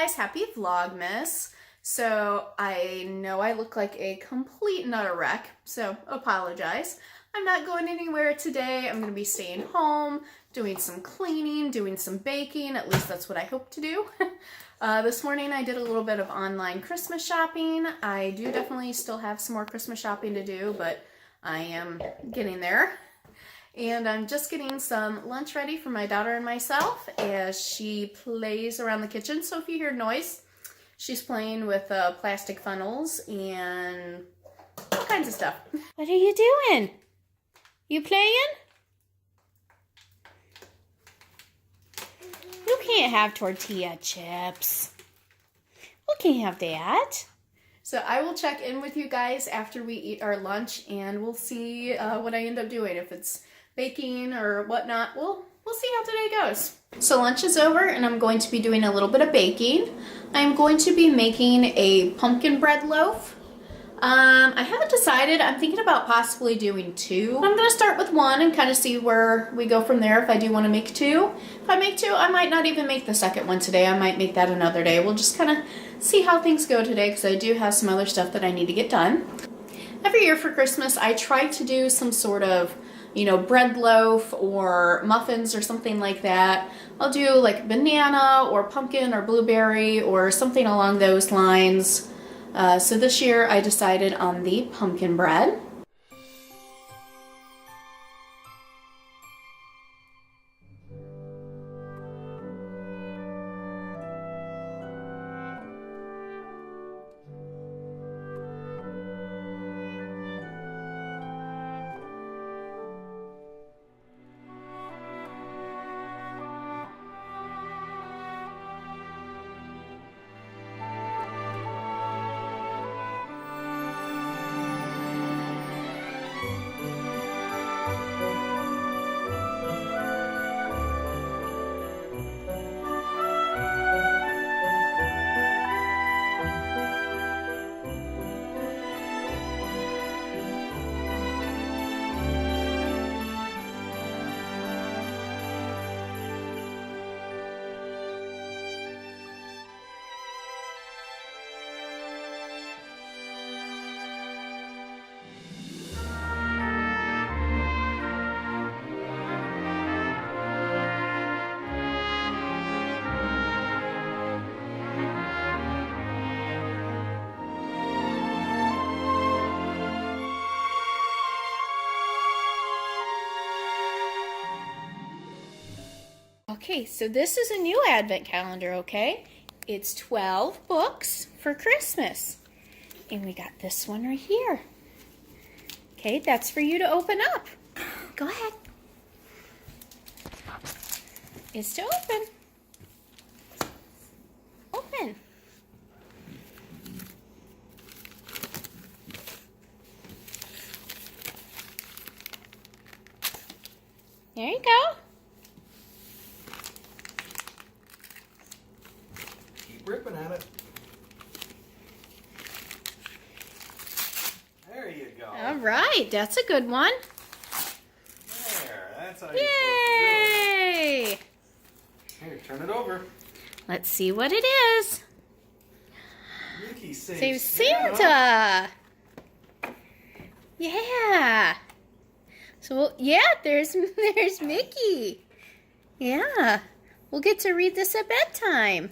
guys, happy Vlogmas. So I know I look like a complete and utter wreck, so apologize. I'm not going anywhere today. I'm going to be staying home, doing some cleaning, doing some baking. At least that's what I hope to do. This morning I did a little bit of online Christmas shopping. I do definitely still have some more Christmas shopping to do, but I am getting there. And I'm just getting some lunch ready for my daughter and myself as she plays around the kitchen. So if you hear noise, she's playing with plastic funnels and all kinds of stuff. What are you doing? You playing? You can't have tortilla chips. You can't have that. So I will check in with you guys after we eat our lunch and we'll see what I end up doing. If it's baking or whatnot, we'll see how today goes. So lunch is over and I'm going to be doing a little bit of baking. I'm going to be making a pumpkin bread loaf. I haven't decided. I'm thinking about possibly doing two. I'm going to start with one and kind of see where we go from there if I do want to make two. If I make two, I might not even make the second one today. I might make that another day. We'll just kind of see how things go today because I do have some other stuff that I need to get done. Every year for Christmas, I try to do some sort of bread loaf or muffins or something like that. I'll do like banana or pumpkin or blueberry or something along those lines. So this year I decided on the pumpkin bread. Okay, so this is a new advent calendar, okay? It's 12 books for Christmas. And we got this one right here. Okay, that's for you to open up. Go ahead. It's to open. Open. There you go. Ripping at it. There you go. All right, that's a good one. There, that's how you're Yay! supposed to do it. Here, turn it over. Let's see what it is. Mickey Saves Santa. Yeah. So yeah, there's Mickey. Yeah. We'll get to read this at bedtime.